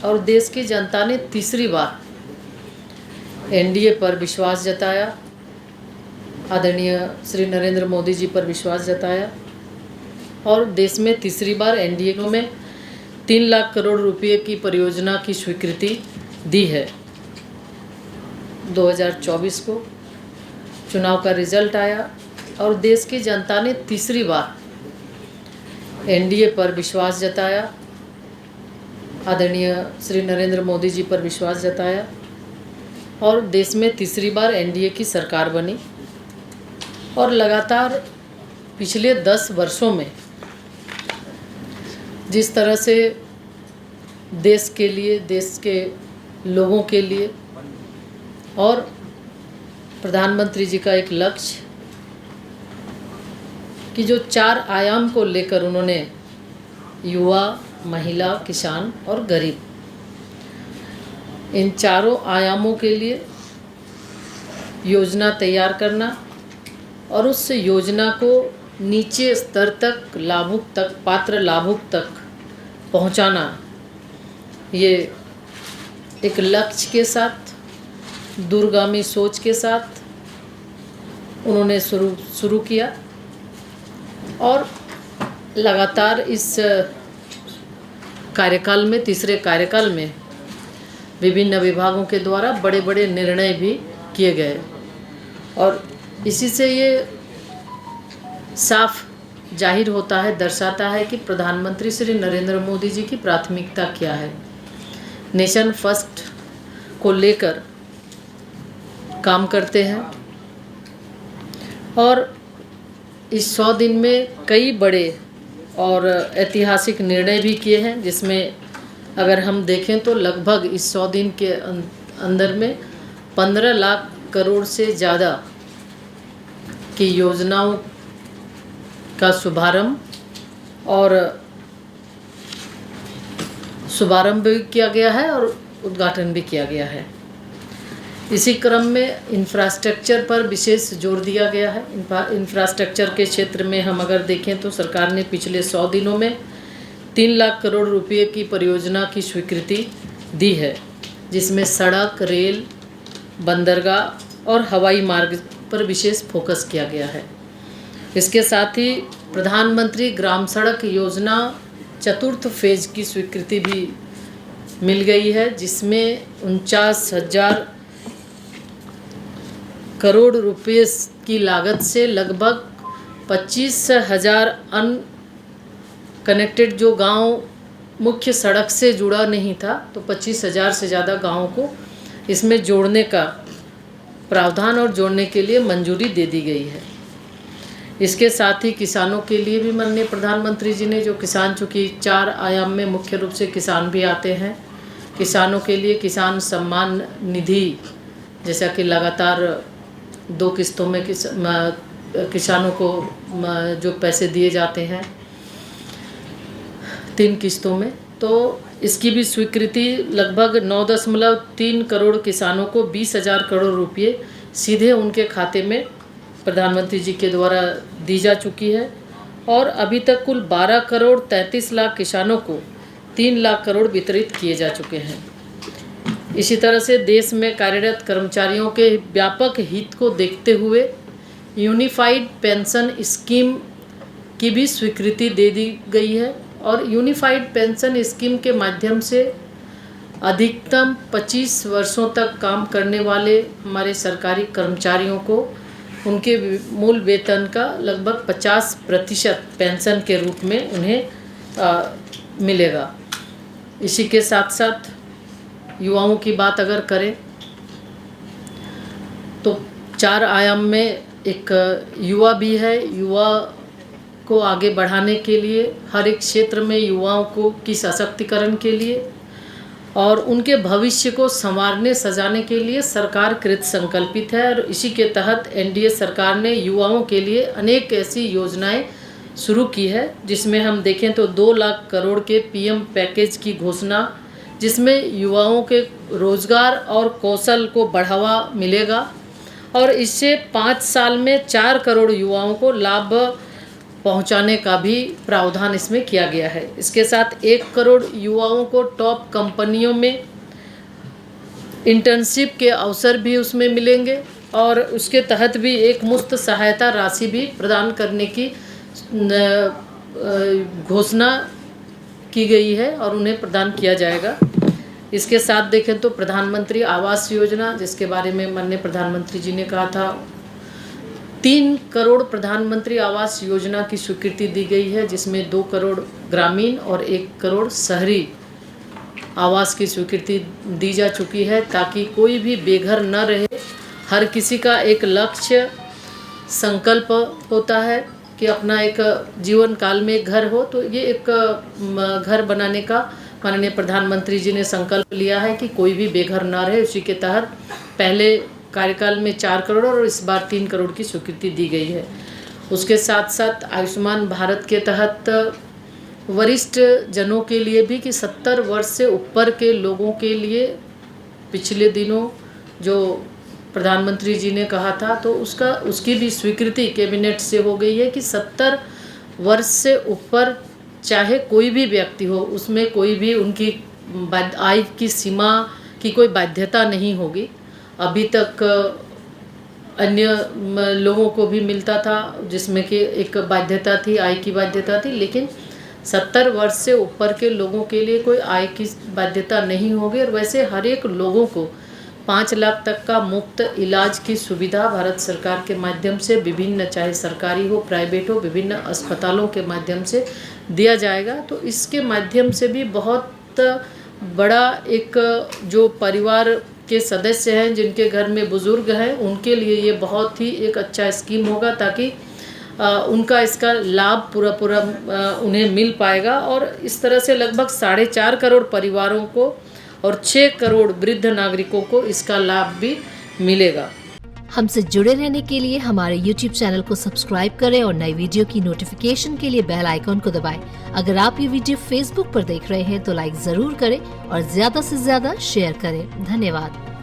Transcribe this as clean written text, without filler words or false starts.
और देश की जनता ने तीसरी बार एनडीए पर विश्वास जताया, आदरणीय श्री नरेंद्र मोदी जी पर विश्वास जताया और देश में तीसरी बार एनडीए में 3 लाख करोड़ रुपए की परियोजना की स्वीकृति दी है। 2024 को चुनाव का रिजल्ट आया और देश की जनता ने तीसरी बार एनडीए पर विश्वास जताया, आदरणीय श्री नरेंद्र मोदी जी पर विश्वास जताया और देश में तीसरी बार एनडीए की सरकार बनी। और लगातार पिछले 10 वर्षों में जिस तरह से देश के लिए, देश के लोगों के लिए और प्रधानमंत्री जी का एक लक्ष्य कि जो 4 आयाम को लेकर उन्होंने युवा, महिला, किसान और गरीब, इन चारों आयामों के लिए योजना तैयार करना और उस योजना को नीचे स्तर तक, लाभुक तक, पात्र लाभुक तक पहुंचाना, ये एक लक्ष्य के साथ, दूरगामी सोच के साथ उन्होंने शुरू किया। और लगातार इस कार्यकाल में, तीसरे कार्यकाल में विभिन्न विभागों के द्वारा बड़े बड़े निर्णय भी किए गए और इसी से ये साफ जाहिर होता है, दर्शाता है कि प्रधानमंत्री श्री नरेंद्र मोदी जी की प्राथमिकता क्या है। नेशन फर्स्ट को लेकर काम करते हैं और इस 100 दिन में कई बड़े और ऐतिहासिक निर्णय भी किए हैं, जिसमें अगर हम देखें तो लगभग इस 100 दिन के अंदर में 15 लाख करोड़ से ज़्यादा की योजनाओं का शुभारंभ भी किया गया है और उद्घाटन भी किया गया है। इसी क्रम में इंफ्रास्ट्रक्चर पर विशेष जोर दिया गया है। इंफ्रास्ट्रक्चर के क्षेत्र में हम अगर देखें तो सरकार ने पिछले 100 दिनों में 3 लाख करोड़ रुपए की परियोजना की स्वीकृति दी है, जिसमें सड़क, रेल, बंदरगाह और हवाई मार्ग पर विशेष फोकस किया गया है। इसके साथ ही प्रधानमंत्री ग्राम सड़क योजना चतुर्थ फेज की स्वीकृति भी मिल गई है, जिसमें 49,000 करोड़ रुपए की लागत से लगभग 25,000 अनकनेक्टेड जो गांव मुख्य सड़क से जुड़ा नहीं था, तो 25,000 से ज़्यादा गाँवों को इसमें जोड़ने का प्रावधान और जोड़ने के लिए मंजूरी दे दी गई है। इसके साथ ही किसानों के लिए भी माननीय प्रधानमंत्री जी ने, जो किसान, चूँकि 4 आयाम में मुख्य रूप से किसान भी आते हैं, किसानों के लिए किसान सम्मान निधि, जैसा कि लगातार 2 किस्तों में किसानों को जो पैसे दिए जाते हैं 3 किस्तों में, तो इसकी भी स्वीकृति लगभग 9.3 करोड़ किसानों को 20,000 करोड़ रुपये सीधे उनके खाते में प्रधानमंत्री जी के द्वारा दी जा चुकी है और अभी तक कुल 12 करोड़ 33 लाख किसानों को 3 लाख करोड़ वितरित किए जा चुके हैं। इसी तरह से देश में कार्यरत कर्मचारियों के व्यापक हित को देखते हुए यूनिफाइड पेंशन स्कीम की भी स्वीकृति दे दी गई है और यूनिफाइड पेंशन स्कीम के माध्यम से अधिकतम 25 वर्षों तक काम करने वाले हमारे सरकारी कर्मचारियों को उनके मूल वेतन का लगभग 50% पेंशन के रूप में उन्हें मिलेगा। इसी के साथ साथ युवाओं की बात अगर करें तो 4 आयाम में एक युवा भी है। युवा को आगे बढ़ाने के लिए, हर एक क्षेत्र में युवाओं को की सशक्तिकरण के लिए और उनके भविष्य को संवारने सजाने के लिए सरकार कृत संकल्पित है और इसी के तहत एनडीए सरकार ने युवाओं के लिए अनेक ऐसी योजनाएं शुरू की है, जिसमें हम देखें तो 2 लाख करोड़ के पीएम पैकेज की घोषणा, जिसमें युवाओं के रोजगार और कौशल को बढ़ावा मिलेगा और इससे 5 साल में 4 करोड़ युवाओं को लाभ पहुंचाने का भी प्रावधान इसमें किया गया है। इसके साथ 1 करोड़ युवाओं को टॉप कंपनियों में इंटर्नशिप के अवसर भी उसमें मिलेंगे और उसके तहत भी एक मुफ्त सहायता राशि भी प्रदान करने की घोषणा की गई है और उन्हें प्रदान किया जाएगा। इसके साथ देखें तो प्रधानमंत्री आवास योजना, जिसके बारे में माननीय प्रधानमंत्री जी ने कहा था, 3 करोड़ प्रधानमंत्री आवास योजना की स्वीकृति दी गई है, जिसमें 2 करोड़ ग्रामीण और 1 करोड़ शहरी आवास की स्वीकृति दी जा चुकी है, ताकि कोई भी बेघर न रहे। हर किसी का एक लक्ष्य संकल्प होता है कि अपना एक जीवन काल में एक घर हो, तो ये एक घर बनाने का माननीय प्रधानमंत्री जी ने संकल्प लिया है कि कोई भी बेघर ना रहे। उसी के तहत पहले कार्यकाल में 4 करोड़ और इस बार 3 करोड़ की स्वीकृति दी गई है। उसके साथ साथ आयुष्मान भारत के तहत वरिष्ठ जनों के लिए भी कि 70 वर्ष से ऊपर के लोगों के लिए पिछले दिनों जो प्रधानमंत्री जी ने कहा था, तो उसकी भी स्वीकृति कैबिनेट से हो गई है कि 70 वर्ष से ऊपर चाहे कोई भी व्यक्ति हो, उसमें कोई भी उनकी आय की सीमा की कोई बाध्यता नहीं होगी। अभी तक अन्य लोगों को भी मिलता था जिसमें कि एक बाध्यता थी, आय की बाध्यता थी, लेकिन 70 वर्ष से ऊपर के लोगों के लिए कोई आय की बाध्यता नहीं होगी। और वैसे हर एक लोगों को 5 लाख तक का मुफ्त इलाज की सुविधा भारत सरकार के माध्यम से विभिन्न, चाहे सरकारी हो प्राइवेट हो, विभिन्न अस्पतालों के माध्यम से दिया जाएगा। तो इसके माध्यम से भी बहुत बड़ा एक जो परिवार के सदस्य हैं जिनके घर में बुज़ुर्ग हैं, उनके लिए ये बहुत ही एक अच्छा स्कीम होगा, ताकि उनका इसका लाभ पूरा उन्हें मिल पाएगा। और इस तरह से लगभग 4.5 करोड़ परिवारों को और 6 करोड़ वृद्ध नागरिकों को इसका लाभ भी मिलेगा। हमसे जुड़े रहने के लिए हमारे YouTube चैनल को सब्सक्राइब करें और नई वीडियो की नोटिफिकेशन के लिए बेल आइकॉन को दबाएं। अगर आप ये वीडियो Facebook पर देख रहे हैं तो लाइक जरूर करें और ज्यादा से ज्यादा शेयर करें। धन्यवाद।